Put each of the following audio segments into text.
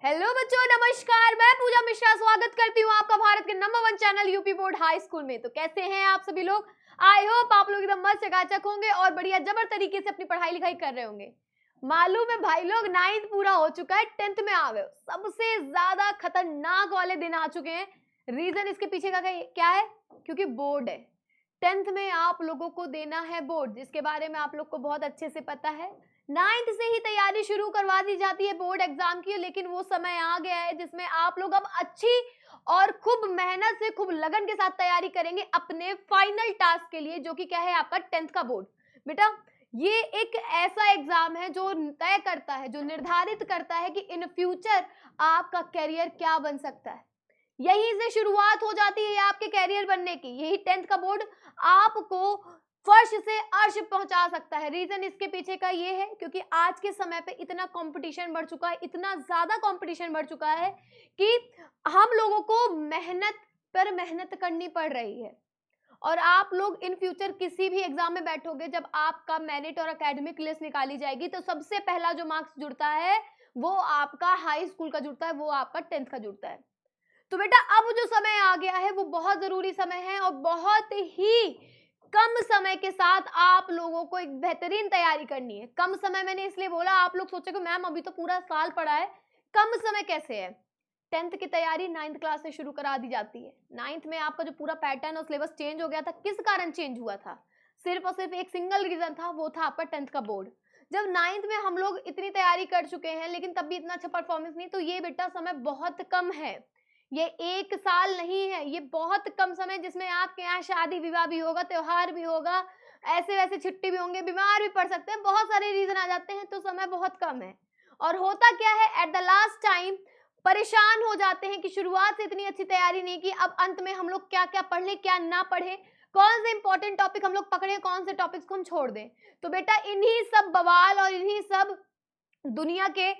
Hello बच्चों, नमस्कार। मैं पूजा मिश्रा स्वागत करती हूँ आपका भारत के number 1 channel UP board high school में। तो कैसे हैं आप सभी लोग? आई होप आप लोग एकदम मस्त चकाचक होंगे और बढ़िया जबर तरीके से अपनी पढ़ाई लिखाई कर रहे होंगे। मालूम है भाई लोग, 9th पूरा हो चुका है, 10th में आ गए हो। सबसे ज्यादा खतरनाक वाले दिन आ चुके हैं। रीजन इसके पीछे का क्या है? क्योंकि बोर्ड है। 10th में आप लोगों को देना है बोर्ड, जिसके बारे में आप लोग को बहुत अच्छे से पता है। 9th से ही तैयारी शुरू करवा दी जाती है बोर्ड एग्जाम की, लेकिन वो समय आ गया है जिसमें आप लोग अब अच्छी और खूब मेहनत से, खूब लगन के साथ तैयारी करेंगे अपने फाइनल टास्क के लिए, जो कि क्या है? आपका 10th का बोर्ड। बेटा, ये एक ऐसा एग्जाम है जो तय करता है, जो निर्धारित करता है कि इन फ्यूचर आपका करियर क्या बन सकता है। यहीं से शुरुआत हो जाती है आपके करियर बनने की। यही 10th का बोर्ड आपको फर्श से अर्श पहुंचा सकता है। रीजन इसके पीछे का ये है क्योंकि आज के समय पे इतना कंपटीशन बढ़ चुका है, इतना ज्यादा कंपटीशन बढ़ चुका है कि हम लोगों को मेहनत पर मेहनत करनी पड़ रही है। और आप लोग इन फ्यूचर किसी भी एग्जाम में बैठोगे, जब आपका मेरिट और एकेडमिक लिस्ट निकाली जाएगी तो सबसे पहला जो मार्क्स जुड़ता है वो आपका हाई स्कूल का जुड़ता है, वो आपका 10th का जुड़ता है। तो बेटा, अब जो समय आ गया है वो बहुत जरूरी समय है और बहुत ही कम समय के साथ आप लोगों को एक बेहतरीन तैयारी करनी है। कम समय मैंने इसलिए बोला, आप लोग सोचोगे मैम अभी तो पूरा साल पड़ा है, कम समय कैसे है? 10th की तैयारी 9th क्लास से शुरू करा दी जाती है। 9th में आपका जो पूरा पैटर्न और सिलेबस चेंज हो गया था, किस कारण चेंज हुआ था? सिर्फ और सिर्फ एक सिंगल रीजन था, वो था आपका 10th का बोर्ड। जब 9th में हम लोग इतनी तैयारी कर चुके हैं लेकिन तब भी इतना अच्छा परफॉर्मेंस नहीं, तो ये बेटा समय बहुत कम है। ये 1 साल नहीं है, ये बहुत कम समय, जिसमें आपके यहाँ शादी विवाह भी होगा, त्योहार भी होगा, ऐसे वैसे छुट्टी भी होंगे, बीमार भी पड़ सकते हैं, बहुत सारे रीजन आ जाते हैं, तो समय बहुत कम है। और होता क्या है, एट द लास्ट टाइम परेशान हो जाते हैं कि शुरुआत से इतनी अच्छी तैयारी नहीं की, अब अंत में हम लोग क्या क्या पढ़ लें, क्या ना पढ़े, कौन से इंपॉर्टेंट टॉपिक हम लोग पकड़े, कौन से टॉपिक्स को हम छोड़ दें। तो बेटा, इन्हीं सब बवाल और इन्हीं सब दुनिया के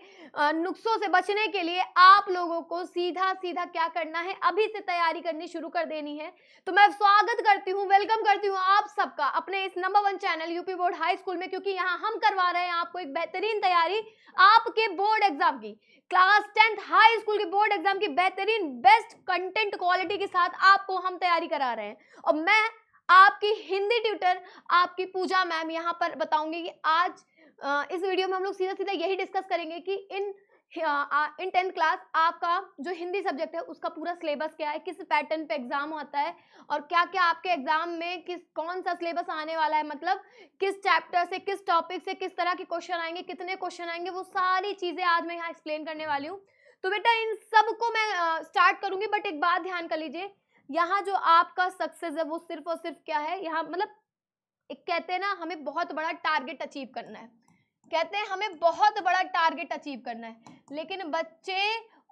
नुक्सों से बचने के लिए आप लोगों को सीधा सीधा क्या करना है, अभी से तैयारी करनी शुरू कर देनी है। तो मैं स्वागत करती हूँ, वेलकम करती हूँ आप सबका अपने इस number 1 channel UP board high school में, क्योंकि यहाँ हम करवा रहे हैं आपको एक बेहतरीन तैयारी आपके बोर्ड एग्जाम की। क्लास 10th हाई स्कूल के बोर्ड एग्जाम की बेहतरीन बेस्ट कंटेंट क्वालिटी के साथ आपको हम तैयारी करा रहे हैं। और मैं आपकी हिंदी ट्यूटर, आपकी पूजा मैम, यहाँ पर बताऊंगी कि आज इस वीडियो में हम लोग सीधा सीधा यही डिस्कस करेंगे कि इन 10th क्लास आपका जो हिंदी सब्जेक्ट है उसका पूरा सिलेबस क्या है, किस पैटर्न पे एग्जाम होता है और क्या क्या आपके एग्जाम में कौन सा सिलेबस आने वाला है, मतलब किस चैप्टर से, किस टॉपिक से किस तरह के क्वेश्चन आएंगे, कितने क्वेश्चन आएंगे, वो सारी चीजें आज मैं यहाँ एक्सप्लेन करने वाली हूँ। तो बेटा, इन सबको मैं स्टार्ट करूंगी, बट एक बात ध्यान कर लीजिए, यहाँ जो आपका सक्सेस है वो सिर्फ और सिर्फ क्या है, यहाँ मतलब एक कहते हैं ना, हमें बहुत बड़ा टारगेट अचीव करना है। कहते हैं हमें बहुत बड़ा टारगेट अचीव करना है, लेकिन बच्चे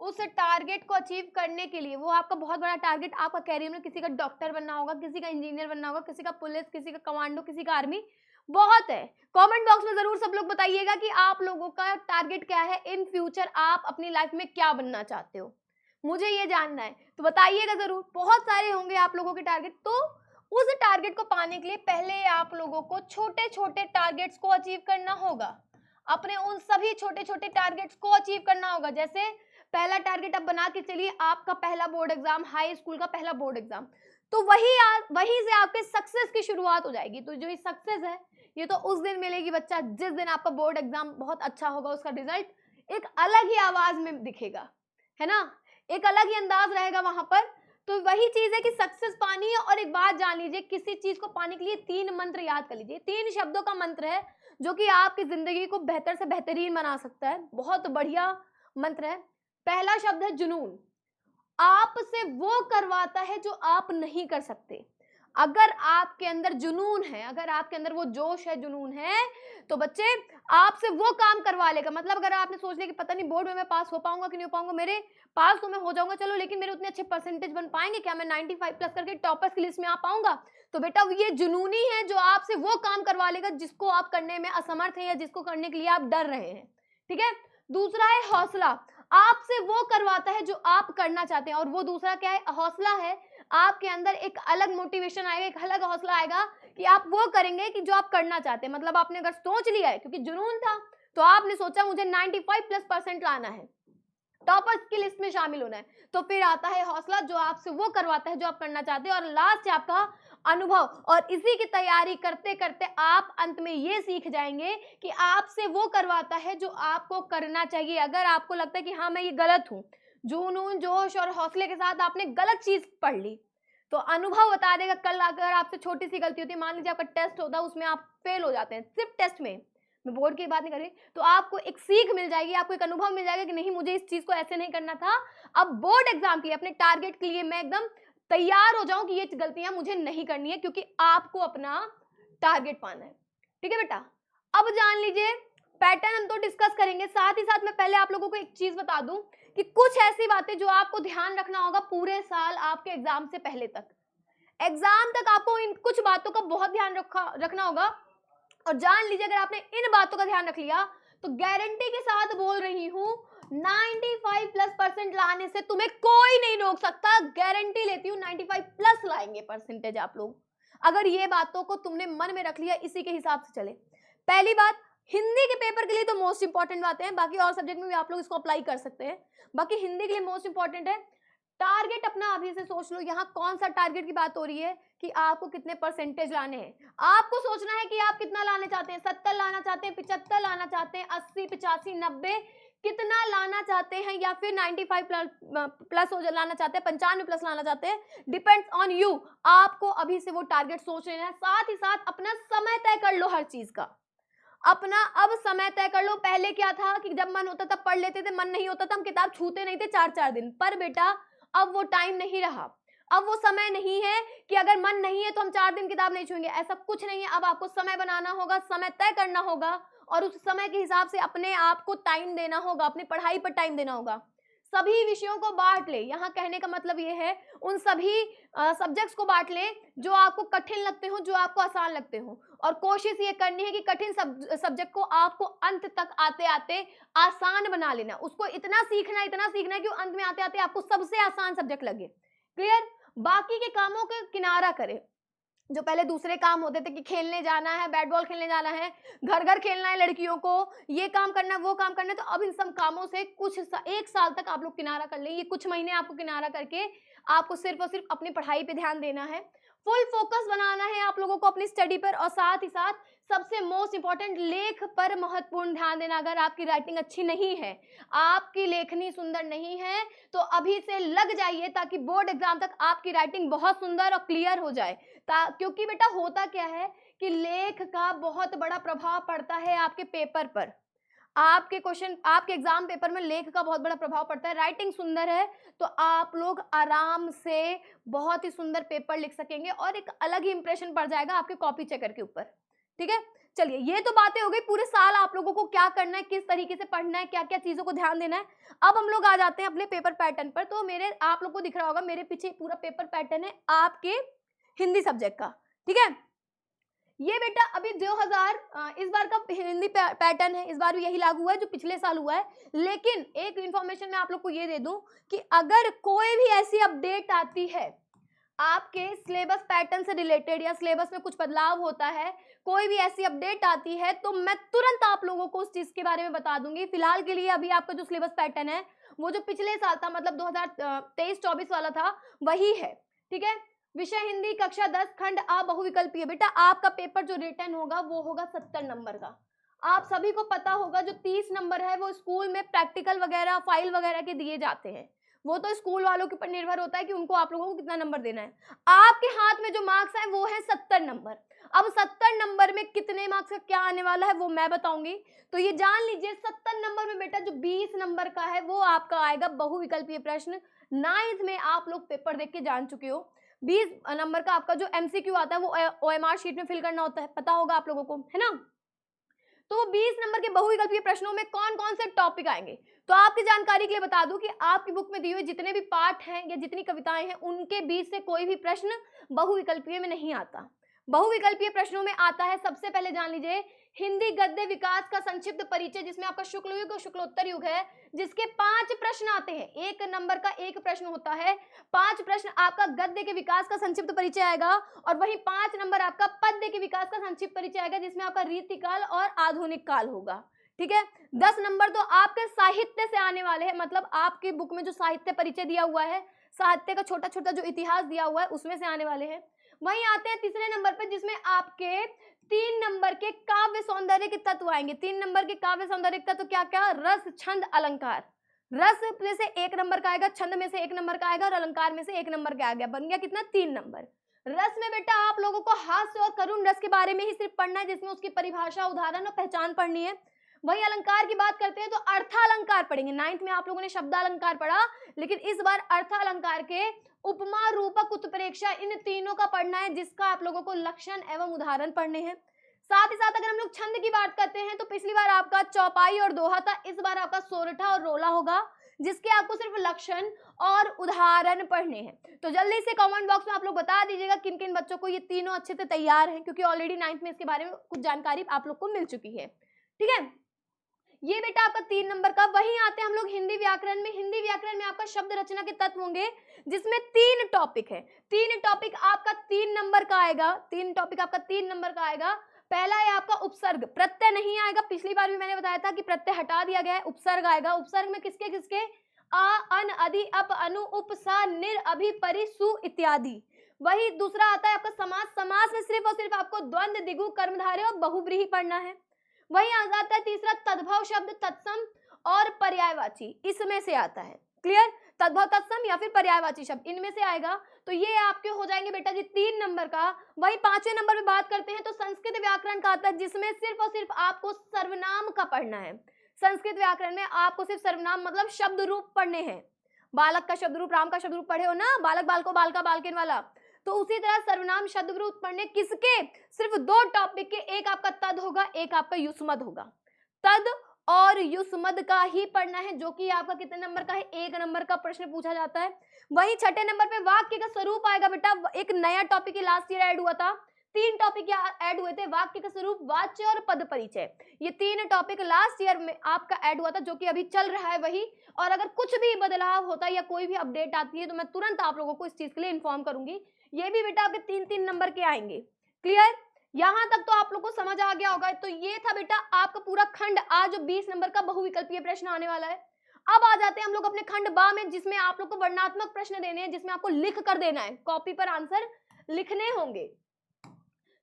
उस टारगेट को अचीव करने के लिए, वो आपका बहुत बड़ा टारगेट, आपका कैरियर में किसी का डॉक्टर बनना होगा, किसी का इंजीनियर बनना होगा, किसी का पुलिस, किसी का कमांडो, किसी का आर्मी, बहुत है। कमेंट बॉक्स में जरूर सब लोग बताइएगा कि आप लोगों का टारगेट क्या है, इन फ्यूचर आप अपनी लाइफ में क्या बनना चाहते हो, मुझे ये जानना है। तो बताइएगा जरूर, बहुत सारे होंगे आप लोगों के टारगेट। तो उस टारगेट को पाने के लिए पहले आप लोगों को छोटे छोटे टारगेट्स को अचीव करना होगा। अपने उन सभी छोटे छोटे टारगेट्स को अचीव करना होगा। जैसे पहला टारगेट आप बना के चलिए, आपका पहला बोर्ड एग्जाम, हाई स्कूल का पहला बोर्ड एग्जाम, तो वहीं से आपके सक्सेस की शुरुआत हो जाएगी। तो जो ये सक्सेस है, ये तो उस दिन मिलेगी बच्चा जिस दिन आपका बोर्ड एग्जाम बहुत अच्छा होगा, उसका रिजल्ट एक अलग ही आवाज में दिखेगा, है ना, एक अलग ही अंदाज रहेगा वहां पर। तो वही चीज है कि सक्सेस पानी है। और एक बात जान लीजिए, किसी चीज को पाने के लिए 3 मंत्र याद कर लीजिए। 3 शब्दों का मंत्र है जो कि आपकी जिंदगी को बेहतर से बेहतरीन बना सकता है। बहुत बढ़िया मंत्र है। पहला शब्द है जुनून। आपसे वो करवाता है जो आप नहीं कर सकते। अगर आपके अंदर जुनून है, अगर आपके अंदर वो जोश है, जुनून है, तो बच्चे आपसे वो काम करवा लेगा। मतलब अगर आपने सोच लिया कि पता नहीं बोर्ड में मैं पास हो पाऊंगा कि नहीं हो पाऊंगा, मेरे पास तो मैं हो जाऊंगा चलो, लेकिन मेरे उतने अच्छे परसेंटेज बन पाएंगे क्या, मैं 95 प्लस करके टॉपर्स की लिस्ट में आ पाऊंगा? तो बेटा, ये जुनूनी है जो आपसे वो काम करवा लेगा जिसको आप करने में असमर्थ है या जिसको करने के लिए आप डर रहे हैं। ठीक है। दूसरा है हौसला। आपसे वो करवाता है जो आप करना चाहते हैं। और वो दूसरा क्या है? हौसला है। आपके अंदर एक अलग मोटिवेशन आएगा, एक अलग हौसला आएगा कि आप वो करेंगे कि जो आप करना चाहते हैं। मतलब आपने अगर सोच लिया है, क्योंकि जुनून था तो आपने सोचा मुझे 95 प्लस परसेंट लाना है, टॉपर्स की लिस्ट में शामिल होना है। तो फिर आता है हौसला, जो आपसे वो करवाता है जो आप करना चाहते हैं, और लास्ट है आपका अनुभव। और इसी की तैयारी करते करते आप अंत में ये सीख जाएंगे कि आपसे वो करवाता है जो आपको करना चाहिए। अगर आपको लगता है कि हाँ मैं ये गलत हूँ, जुनून जोश और हौसले के साथ आपने गलत चीज पढ़ ली, तो अनुभव बता देगा। कल अगर आपसे छोटी सी गलती होती है, मान लीजिए आपका टेस्ट होता है, उसमें आप फेल हो जाते हैं, सिर्फ टेस्ट में, मैं बोर्ड की बात नहीं कर रही, तो आपको एक सीख मिल जाएगी, आपको एक अनुभव मिल जाएगा कि नहीं मुझे इस चीज को ऐसे नहीं करना था। अब बोर्ड एग्जाम के लिए, अपने टारगेट के लिए मैं एकदम तैयार हो जाऊं कि ये गलतियां मुझे नहीं करनी है, क्योंकि आपको अपना टारगेट पाना है। ठीक है बेटा, अब जान लीजिए पैटर्न हम तो डिस्कस करेंगे, साथ ही साथ मैं पहले आप लोगों को एक चीज बता दूं कि कुछ ऐसी बातें जो आपको ध्यान रखना होगा पूरे साल आपके एग्जाम से पहले तक। एग्जाम तक आपको इन कुछ बातों का बहुत ध्यान रखना होगा। और जान लीजिए अगर आपने इन बातों का ध्यान रख लिया तो गारंटी के साथ बोल रही हूं 95+ लाने से तुम्हें कोई नहीं रोक सकता। गारंटी लेती हूं 95+ लाएंगे परसेंटेज आप लोग, अगर ये बातों को तुमने मन में रख लिया, इसी के हिसाब से चले। पहली बात, हिंदी के पेपर के लिए तो मोस्ट इंपॉर्टेंट बातें हैं, बाकी और सब्जेक्ट में भी आप लोग इसको अप्लाई कर सकते हैं। बाकी हिंदी के लिए मोस्ट इंपॉर्टेंट है, टारगेट अपना अभी से सोच लो। यहाँ कौन सा टारगेट की बात हो रही है कि आपको कितने परसेंटेज लाने हैं। आपको सोचना है कि आप कितना लाने चाहते हैं, 70 लाना चाहते हैं, 75 लाना चाहते हैं, 80, 85, 90 कितना लाना चाहते हैं, या फिर 95+ हो लाना चाहते हैं, 95+ लाना चाहते हैं। Depends on you. आपको अभी से वो टारगेट सोच लेना है। साथ ही साथ अपना समय तय कर लो, हर चीज का अपना अब समय तय कर लो। पहले क्या था कि जब मन होता था पढ़ लेते थे, मन नहीं होता था हम किताब छूते नहीं थे 4-4 दिन। पर बेटा अब वो टाइम नहीं रहा, अब वो समय नहीं है कि अगर मन नहीं है तो हम 4 दिन किताब नहीं छूएंगे, ऐसा कुछ नहीं है। अब आपको समय बनाना होगा, समय तय करना होगा, और उस समय के हिसाब से अपने आप को टाइम देना होगा, अपनी पढ़ाई पर टाइम देना होगा। सभी विषयों को बांट ले, यहाँ कहने का मतलब ये है उन सभी सब्जेक्ट्स को बांट ले जो आपको कठिन लगते हो, जो आपको आसान लगते हो, और कोशिश ये करनी है कि कठिन सब्जेक्ट को आपको अंत तक आते आते आसान बना लेना। उसको इतना सीखना है कि अंत में आते आते आपको सबसे आसान सब्जेक्ट लगे। क्लियर? बाकी के कामों के किनारा करें। जो पहले दूसरे काम होते थे कि खेलने जाना है, बैट बॉल खेलने जाना है, घर घर खेलना है लड़कियों को, ये काम करना है, वो काम करना है, तो अब इन सब कामों से एक साल तक आप लोग किनारा कर लें। ये कुछ महीने आपको किनारा करके आपको सिर्फ और सिर्फ अपनी पढ़ाई पे ध्यान देना है, फुल फोकस बनाना है आप लोगों को अपनी स्टडी पर। और साथ ही साथ सबसे मोस्ट इंपॉर्टेंट, लेख पर महत्वपूर्ण ध्यान देना। अगर आपकी राइटिंग अच्छी नहीं है, आपकी लेखनी सुंदर नहीं है, तो अभी से लग जाइए ताकि बोर्ड एग्जाम तक आपकी राइटिंग बहुत सुंदर और क्लियर हो जाए। क्योंकि बेटा होता क्या है कि लेख का बहुत बड़ा प्रभाव पड़ता है आपके पेपर पर। आपके क्वेश्चन, आपके एग्जाम पेपर में लेख का बहुत बड़ा प्रभाव पड़ता है। राइटिंग सुंदर है तो आप लोग आराम से बहुत ही सुंदर पेपर लिख सकेंगे और एक अलग ही इंप्रेशन पड़ जाएगा आपके कॉपी चेकर के ऊपर। ठीक है, चलिए ये तो बातें हो गई पूरे साल आप लोगों को क्या करना है, किस तरीके से पढ़ना है, क्या क्या चीजों को ध्यान देना है। अब हम लोग आ जाते हैं अपने पेपर पैटर्न पर। तो मेरे, आप लोग को दिख रहा होगा मेरे पीछे पूरा पेपर पैटर्न है आपके हिंदी सब्जेक्ट का। ठीक है, ये बेटा अभी 2000 इस बार का हिंदी पैटर्न है, इस बार भी यही लागू हुआ है जो पिछले साल हुआ है। लेकिन एक इंफॉर्मेशन मैं आप लोग को ये दे दूं कि अगर कोई भी ऐसी अपडेट आती है आपके सिलेबस पैटर्न से रिलेटेड, या सिलेबस में कुछ बदलाव होता है, कोई भी ऐसी अपडेट आती है, तो मैं तुरंत आप लोगों को उस चीज के बारे में बता दूंगी। फिलहाल के लिए अभी आपका जो सिलेबस पैटर्न है वो जो पिछले साल था, मतलब 2023-24 वाला था, वही है। ठीक है, विषय हिंदी, कक्षा 10, खंड आ, बहुविकल्पीय। बेटा आपका पेपर जो रिटर्न होगा वो होगा 70 नंबर का। आप सभी को पता होगा जो 30 नंबर है वो स्कूल में प्रैक्टिकल वगैरह, फाइल वगैरह के दिए जाते हैं, वो तो स्कूल वालों के ऊपर निर्भर होता है कि उनको आप लोगों को कितना नंबर देना है। आपके हाथ में जो मार्क्स है वो है 70 नंबर। अब 70 नंबर में कितने मार्क्स का क्या आने वाला है वो मैं बताऊंगी। तो ये जान लीजिए 70 नंबर में बेटा जो 20 नंबर का है वो आपका आएगा बहुविकल्पीय प्रश्न। 9th में आप लोग पेपर देख के जान चुके हो। 20 नंबर का आपका जो MCQ आता है वो OMR शीट में फिल करना होता है, पता होगा आप लोगों को, है ना। तो 20 नंबर के बहुविकल्पीय प्रश्नों में कौन कौन से टॉपिक आएंगे, तो आपकी जानकारी के लिए बता दूं कि आपकी बुक में दिए हुए जितने भी पाठ हैं या जितनी कविताएं हैं उनके बीच से कोई भी प्रश्न बहुविकल्पीय में नहीं आता। बहुविकल्पीय प्रश्नों में आता है, सबसे पहले जान लीजिए, हिंदी गद्य विकास का संक्षिप्त परिचय, जिसमें आपका शुक्ल युग और शुक्लोत्तर युग है, जिसके 5 प्रश्न आते हैं। 1 नंबर का 1 प्रश्न होता है, 5 प्रश्न आपका गद्य के विकास का संक्षिप्त परिचय आएगा, और वहीं 5 नंबर आपका पद्य के विकास का संक्षिप्त परिचय आएगा, जिसमें आपका रीतिकाल और आधुनिक काल होगा। ठीक है। 10 नंबर तो आपके साहित्य से आने वाले हैं, मतलब आपकी बुक में जो साहित्य परिचय दिया हुआ है, साहित्य का छोटा छोटा जो इतिहास दिया हुआ है उसमें से आने वाले हैं। वहीं आते हैं तीसरे नंबर पे, जिसमें आपके 3 नंबर के काव्य सौंदर्य के तत्व आएंगे। 3 नंबर के काव्य सौंदर्य के तत्व क्या क्या? रस, छंद, अलंकार। रस में से 1 नंबर का आएगा, छंद में से 1 नंबर का आएगा और अलंकार में से 1 नंबर का आ गया, बन गया कितना? 3 नंबर। रस में बेटा आप लोगों को हास्य और करुण रस के बारे में ही सिर्फ पढ़ना है, जिसमें उसकी परिभाषा, उदाहरण और पहचान पढ़नी है। वही अलंकार की बात करते हैं तो अर्थालंकार पढ़ेंगे। 9th में आप लोगों ने शब्दालंकार पढ़ा, लेकिन इस बार अर्थालंकार के उपमा, रूपक, उत्प्रेक्षा, इन तीनों का पढ़ना है, जिसका आप लोगों को लक्षण एवं उदाहरण पढ़ने हैं। साथ ही साथ अगर हम लोग छंद की बात करते हैं तो पिछली बार आपका चौपाई और दोहा था, इस बार आपका सोरठा और रोला होगा, जिसके आपको सिर्फ लक्षण और उदाहरण पढ़ने हैं। तो जल्दी से कमेंट बॉक्स में आप लोग बता दीजिएगा किन किन बच्चों को ये तीनों अच्छे से तैयार हैं, क्योंकि ऑलरेडी 9th में इसके बारे में कुछ जानकारी आप लोग को मिल चुकी है। ठीक है, ये बेटा आपका 3 नंबर का। वहीं आते हैं हम लोग हिंदी व्याकरण में। हिंदी व्याकरण में आपका शब्द रचना के तत्व होंगे, जिसमें 3 टॉपिक है। 3 टॉपिक आपका 3 नंबर का आएगा। 3 टॉपिक आपका 3 नंबर का आएगा। पहला है आपका उपसर्ग। प्रत्यय नहीं आएगा, पिछली बार भी मैंने बताया था कि प्रत्यय हटा दिया गया है, उपसर्ग आएगा। उपसर्ग में किसके किसके? आ, अन, अधि, अप, अनु, उप, सा, निर, अभि, परि, सु इत्यादि। वही दूसरा आता है आपका समास। समास में सिर्फ और सिर्फ आपको द्वंद्व, द्विगु, कर्मधारय और बहुव्रीहि पढ़ना है। वही आ जाता है तीसरा तद्भव शब्द, तत्सम और पर्यायवाची, इसमें से आता है। क्लियर? तद्भव, तत्सम या फिर पर्यायवाची शब्द, इनमें से आएगा। तो ये आपके हो जाएंगे बेटा जी 3 नंबर का। वही 5वें नंबर पे बात करते हैं तो संस्कृत व्याकरण का आता है, जिसमें सिर्फ और सिर्फ आपको सर्वनाम का पढ़ना है। संस्कृत व्याकरण में आपको सिर्फ सर्वनाम मतलब शब्द रूप पढ़ने हैं। बालक का शब्द रूप, राम का शब्द रूप पढ़े हो ना, बालक, बालको, बालका, बालकिन वाला, तो उसी तरह सर्वनाम शब्द रूप पढ़ने। किसके? सिर्फ 2 टॉपिक के, एक आपका तद होगा, एक आपका युष्मद होगा। तद और युष्मद का ही पढ़ना है, जो कि आपका कितने नंबर का है? 1 नंबर का प्रश्न पूछा जाता है। वही 6ठे नंबर पे वाक्य का स्वरूप आएगा बेटा। एक नया टॉपिक लास्ट ईयर ऐड हुआ था, 3 टॉपिक ऐड हुए थे, वाक्य का स्वरूप, वाच्य और पद परिचय। ये 3 टॉपिक लास्ट ईयर में आपका ऐड हुआ था, जो कि अभी चल रहा है वही। और अगर कुछ भी बदलाव होता है या कोई भी अपडेट आती है तो मैं तुरंत आप लोगों को इस चीज के लिए इन्फॉर्म करूंगी। ये भी बेटा आपके 3-3 नंबर के आएंगे। क्लियर? यहां तक तो आप लोग को समझ आ गया होगा। तो ये था बेटा आपका पूरा खंड आ, जो 20 नंबर का बहुविकल्पीय प्रश्न आने वाला है। अब आ जाते हैं हम लोग अपने खंड बा में, जिसमें आप लोग को वर्णनात्मक प्रश्न देने हैं, जिसमें आपको लिख कर देना है, कॉपी पर आंसर लिखने होंगे।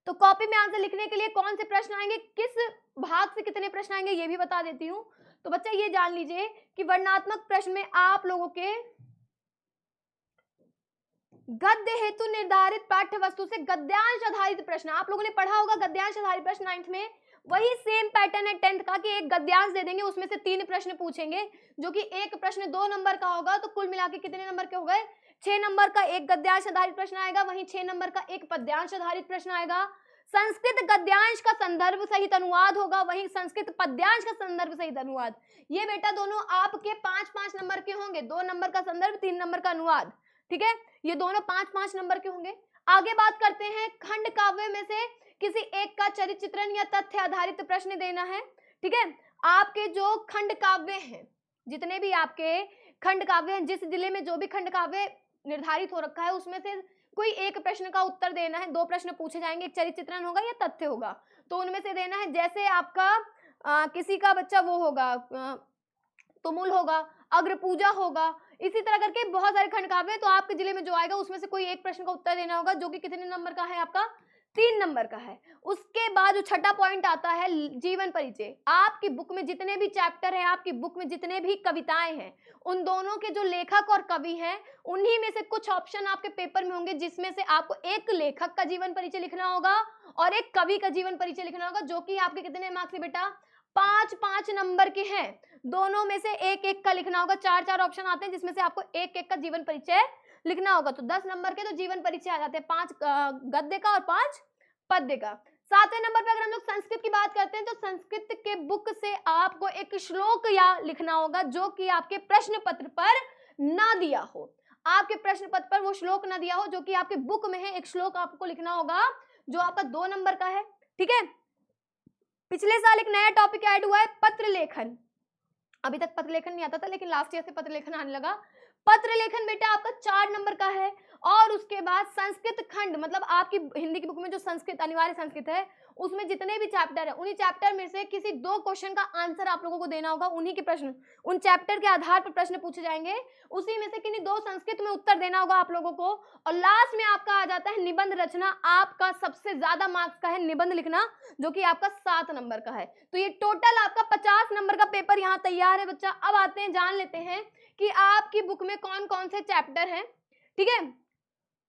तो कॉपी में आंसर लिखने के लिए कौन से प्रश्न आएंगे, किस भाग से कितने प्रश्न आएंगे, ये भी बता देती हूँ। तो बच्चा ये जान लीजिए कि वर्णनात्मक प्रश्न में आप लोगों के गद्य हेतु निर्धारित पाठ्य वस्तु से गद्यांश आधारित प्रश्न, आप लोगों ने पढ़ा होगा गद्यांश आधारित प्रश्न 9th में, वही सेम पैटर्न है 10th का, कि एक गद्यांश दे देंगे, उसमें से 3 प्रश्न पूछेंगे, जो कि एक प्रश्न 2 नंबर का होगा। तो कुल मिला के कितने नंबर के हो गए? 6 नंबर का एक गद्यांश आधारित प्रश्न आएगा, वहीं 6 नंबर का एक पद्यांश आधारित प्रश्न आएगा। संस्कृत गद्यांश का संदर्भ सहित अनुवाद होगा, वहीं संस्कृत पद्यांश का संदर्भ सहित अनुवाद। ये बेटा दोनों आपके 5-5 नंबर के होंगे, 2 नंबर का संदर्भ, 3 नंबर का अनुवाद। ठीक है, ये दोनों 5-5 नंबर के होंगे। आगे बात करते हैं खंड काव्य में से किसी एक का चरित्र चित्रण या तथ्य आधारित प्रश्न देना है। ठीक है, आपके जो खंड काव्य हैं, जितने भी आपके खंड काव्य हैं, जिस जिले में जो भी खंड काव्य निर्धारित हो रखा है, उसमें से कोई एक प्रश्न का उत्तर देना है। 2 प्रश्न पूछे जाएंगे, एक चरित्र चित्रण होगा या तथ्य होगा, तो उनमें से देना है। जैसे आपका किसी का बच्चा वो होगा, तुमुल होगा, अग्र पूजा होगा, इसी तरह करके बहुत सारे खंड काव्य, तो आपके जिले में जो आएगा उसमें से कोई एक प्रश्न का उत्तर देना होगा, जो कि कितने नंबर का है? आपका 3 नंबर का है। उसके बाद जो छठा पॉइंट आता है जीवन परिचय। आपकी बुक में जितने भी चैप्टर हैं, आपकी बुक में जितने भी कविताएं हैं, उन दोनों के जो लेखक और कवि हैं, उन्हीं में से कुछ ऑप्शन आपके पेपर में होंगे, जिसमें से आपको एक लेखक का जीवन परिचय लिखना होगा और एक कवि का जीवन परिचय लिखना होगा, जो कि आपके कितने मार्क्स है बेटा? 5-5 नंबर के हैं। दोनों में से एक एक का लिखना होगा। 4-4 ऑप्शन आते हैं, जिसमें से आपको एक एक का जीवन परिचय लिखना होगा। तो 10 नंबर के तो जीवन परिचय आ जाते हैं, 5 गद्य का और 5 पद्य का। 7वें नंबर पे अगर हम लोग संस्कृत की बात करते हैं, तो संस्कृत के बुक से आपको एक श्लोक या लिखना होगा, जो कि आपके प्रश्न पत्र पर ना दिया हो। आपके प्रश्न पत्र पर वो श्लोक ना दिया हो, जो कि आपके बुक में है। एक श्लोक आपको लिखना होगा, जो आपका 2 नंबर का है। ठीक है, पिछले साल एक नया टॉपिक ऐड हुआ है, पत्र लेखन। अभी तक पत्र लेखन नहीं आता था, लेकिन लास्ट ईयर से पत्र लेखन आने लगा। पत्र लेखन बेटा आपका 4 नंबर का है। और उसके बाद संस्कृत खंड, मतलब आपकी हिंदी की बुक में जो संस्कृत, अनिवार्य संस्कृत है, उसमें जितने भी चैप्टर है उन्हीं चैप्टर में से किसी 2 क्वेश्चन का आंसर आप लोगों को देना होगा। उन्हीं के प्रश्न, उन चैप्टर के आधार पर प्रश्न पूछे जाएंगे, उसी में से किन्हीं 2 संस्कृत में उत्तर देना होगा आप लोगों को। और लास्ट में आपका आ जाता है निबंध रचना। आपका सबसे ज्यादा मार्क्स का है निबंध लिखना, जो कि आपका 7 नंबर का है। तो ये टोटल आपका 50 नंबर का पेपर यहाँ तैयार है बच्चा। अब आते हैं, जान लेते हैं कि आपकी बुक में कौन कौन से चैप्टर हैं। ठीक है,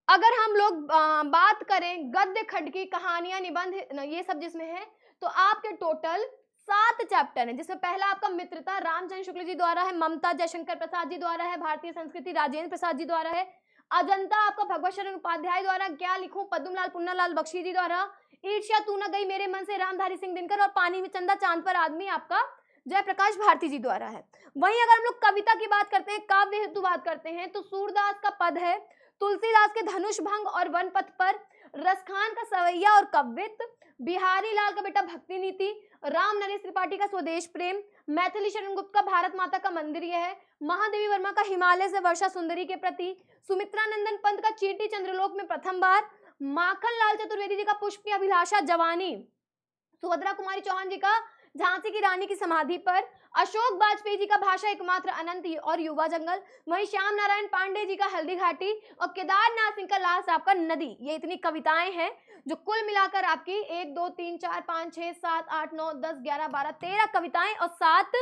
अगर हम लोग बात करें गद्य खंड की, कहानियां, निबंध, ये सब जिसमें है, तो आपके टोटल 7 चैप्टर हैं, जिसमें पहला आपका मित्रता रामचंद्र शुक्ल जी द्वारा है, ममता जयशंकर प्रसाद जी द्वारा है, भारतीय संस्कृति राजेंद्र प्रसाद जी द्वारा है, अजंता आपका भगवत शरण उपाध्याय द्वारा, क्या लिखूं पद्मलाल पुन्नालाल बख्शी जी द्वारा, ईर्ष्या तू न गई मेरे मन से रामधारी सिंह दिनकर, और पानी में चंदा चांद पर आदमी आपका जयप्रकाश भारती जी द्वारा है। वहीं अगर हम लोग कविता की बात करते हैं, काव्य हेतु बात करते हैं, तो सूरदास का पद है, तुलसीदास के धनुष भंग और वन पथ पर, रसखान का सवैया और कव्वित, बिहारी लाल का बेटा भक्ति नीति, राम नरेश त्रिपाठी का स्वदेश प्रेम, मैथिली शरण गुप्त का भारत माता का मंदिर यह है, महादेवी वर्मा का हिमालय से वर्षा सुंदरी के प्रति, सुमित्रा नंदन पंत का चींटी चंद्रलोक में प्रथम बार, माखन लाल चतुर्वेदी जी का पुष्प की अभिलाषा जवानी, सुभद्रा कुमारी चौहान जी का झांसी की रानी की समाधि पर, अशोक वाजपेयी जी का भाषा एकमात्र अनंत और युवा जंगल, वहीं श्याम नारायण पांडे जी का हल्दी घाटी, और केदारनाथ सिंह का लास्ट आपका नदी। ये इतनी कविताएं हैं जो कुल मिलाकर आपकी 1 2 3 4 5 6 7 8 9 10 11 12 13 कविताएं और 7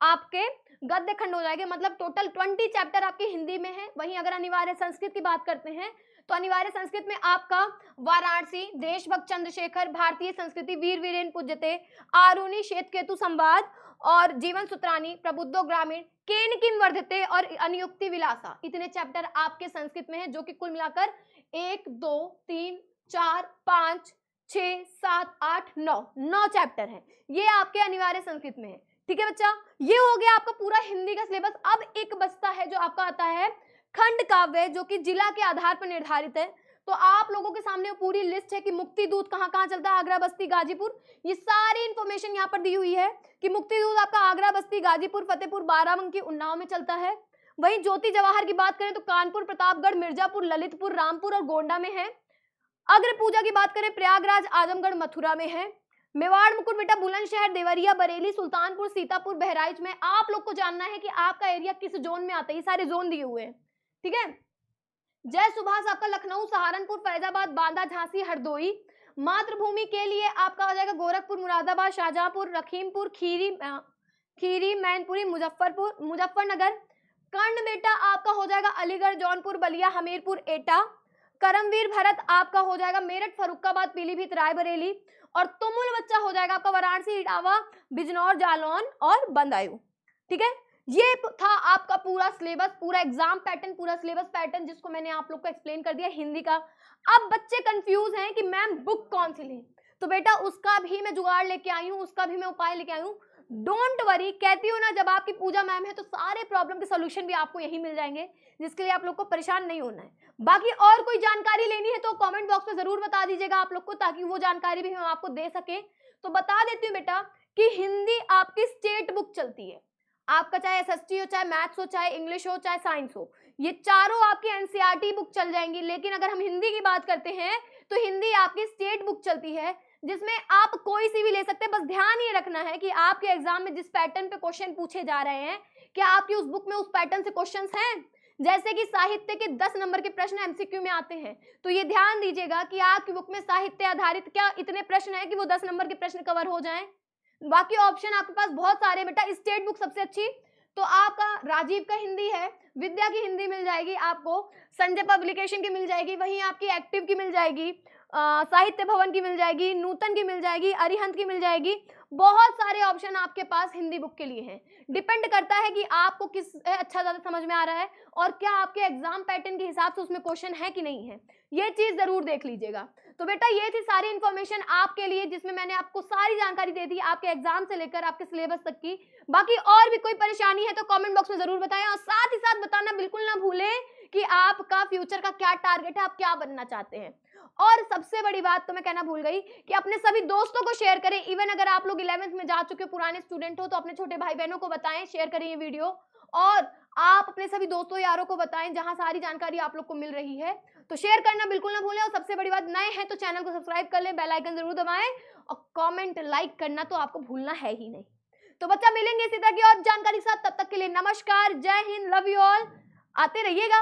आपके गद्य खंड हो जाएंगे। मतलब टोटल 20 चैप्टर आपके हिंदी में है। वहीं अगर अनिवार्य संस्कृत की बात करते हैं, तो अनिवार्य संस्कृत में आपका वाराणसी, देशभक्त चंद्रशेखर, भारतीय संस्कृति, वीर वीरेन पूज्यते, आरुणि श्वेत केतु संवाद, और जीवन सूत्रानी, प्रबुद्धो ग्रामीण, केन किम वर्धते और अनुयुक्ति विलासा, इतने चैप्टर आपके संस्कृत में है, जो कि कुल मिलाकर 1 2 3 4 5 6 7 8 9 चैप्टर हैं। ये आपके अनिवार्य संस्कृत में है। ठीक है बच्चा, ये हो गया आपका पूरा हिंदी का सिलेबस। अब एक बचता है जो आपका आता है खंड काव्य, जो कि जिला के आधार पर निर्धारित है। तो आप लोगों के सामने पूरी लिस्ट है कि मुक्ति दूत कहाँ कहाँ चलता है, आगरा, बस्ती, गाजीपुर, ये सारी इंफॉर्मेशन यहाँ पर दी हुई है कि मुक्ति दूत आपका आगरा, बस्ती, गाजीपुर, फतेहपुर, बाराबंकी, उन्नाव में चलता है। वहीं ज्योति जवाहर की बात करें तो कानपुर, प्रतापगढ़, मिर्जापुर, ललितपुर, रामपुर और गोंडा में है। अग्र पूजा की बात करें प्रयागराज, आजमगढ़, मथुरा में है। मेवाड़, मुकुट बेटा, बुलंदशहर, देवरिया, बरेली, सुल्तानपुर, सीतापुर, बहराइच में। आप लोग को जानना है कि आपका एरिया किस जोन में आता है, ये सारे जोन दिए हुए हैं। ठीक है, जय सुभाष आपका लखनऊ, सहारनपुर, फैजाबाद, बांदा, झांसी, हरदोई। मातृभूमि के लिए आपका हो जाएगा गोरखपुर, मुरादाबाद, शाहजहांपुर, लखीमपुर खीरी, मैनपुरी, मुजफ्फरनगर। कर्ण बेटा आपका हो जाएगा अलीगढ़, जौनपुर, बलिया, हमीरपुर, एटा। करमवीर भरत आपका हो जाएगा मेरठ, फरुखाबाद, पीलीभीत, रायबरेली। और तुमुल बच्चा हो जाएगा आपका वाराणसी, इटावा, बिजनौर, जालौन और बदायूं। ठीक है, ये था आपका पूरा सिलेबस, पूरा एग्जाम पैटर्न, पूरा सिलेबस पैटर्न, जिसको मैंने आप लोग को एक्सप्लेन कर दिया हिंदी का। अब बच्चे कंफ्यूज हैं कि मैम बुक कौन सी लें, तो बेटा उसका भी मैं जुगाड़ लेके आई हूँ, उसका भी मैं उपाय लेके आई हूँ। डोंट वरी, कहती हूँ ना, जब आपकी पूजा मैम है तो सारे प्रॉब्लम के सोल्यूशन भी आपको यही मिल जाएंगे, जिसके लिए आप लोग को परेशान नहीं होना है। बाकी और कोई जानकारी लेनी है तो कमेंट बॉक्स में जरूर बता दीजिएगा आप लोग को, ताकि वो जानकारी भी हम आपको दे सके। तो बता देती हूँ बेटा कि हिंदी आपकी स्टेट बुक चलती है, आपका चाहे एसएसटी हो, चाहे मैथ्स हो, चाहे इंग्लिश हो, चाहे साइंस हो, ये चारों आपकी एनसीईआरटी बुक चल जाएंगी। लेकिन अगर हम हिंदी की बात करते हैं तो हिंदी आपकी स्टेट बुक चलती है, जिसमें आप कोई सी भी ले सकते हैं। बस ध्यान ये रखना है कि आपके एग्जाम में जिस पैटर्न पे क्वेश्चन पूछे जा रहे हैं, क्या आपकी उस बुक में उस पैटर्न से क्वेश्चंस हैं। जैसे कि साहित्य के 10 नंबर के प्रश्न एमसीक्यू में आते हैं, तो ये ध्यान दीजिएगा कि आपकी बुक में साहित्य आधारित क्या इतने प्रश्न है कि वो 10 नंबर के प्रश्न कवर हो जाएं। बाकी ऑप्शन आपके पास बहुत सारे बेटा। स्टेट बुक सबसे अच्छी तो आपका राजीव का हिंदी है, विद्या की हिंदी मिल जाएगी आपको, संजय पब्लिकेशन की मिल जाएगी, वहीं आपकी एक्टिव की मिल जाएगी, साहित्य भवन की मिल जाएगी, नूतन की मिल जाएगी, अरिहंत की मिल जाएगी। बहुत सारे ऑप्शन आपके पास हिंदी बुक के लिए हैं। डिपेंड करता है कि आपको किस अच्छा ज्यादा समझ में आ रहा है और क्या आपके एग्जाम पैटर्न के हिसाब से उसमें क्वेश्चन है कि नहीं है, ये चीज जरूर देख लीजिएगा। तो बेटा ये थी सारी इन्फॉर्मेशन आपके लिए, जिसमें मैंने आपको सारी जानकारी दे दी आपके एग्जाम से लेकर आपके सिलेबस तक की। बाकी और भी कोई परेशानी है तो कमेंट बॉक्स में जरूर बताएं, और साथ ही साथ बताना बिल्कुल ना भूलें कि आपका फ्यूचर का क्या टारगेट है, आप क्या बनना चाहते हैं। और सबसे बड़ी बात तो मैं कहना भूल गई कि अपने सभी दोस्तों को शेयर करें। इवन अगर आप लोग 11th में जा चुके पुराने स्टूडेंट हो तो अपने छोटे भाई बहनों को बताएं, शेयर करें ये वीडियो। और आप अपने सभी दोस्तों यारों को बताएं जहां सारी जानकारी आप लोग को मिल रही है। तो शेयर करना बिल्कुल ना भूलें और सबसे बड़ी बात, नए हैं तो चैनल को सब्सक्राइब कर लें, बेल आइकन जरूर दबाएं और कमेंट लाइक करना तो आपको भूलना है ही नहीं। तो बच्चा मिलेंगे इसी तरह की और जानकारी के साथ, तब तक के लिए नमस्कार, जय हिंद, लव यू ऑल, आते रहिएगा।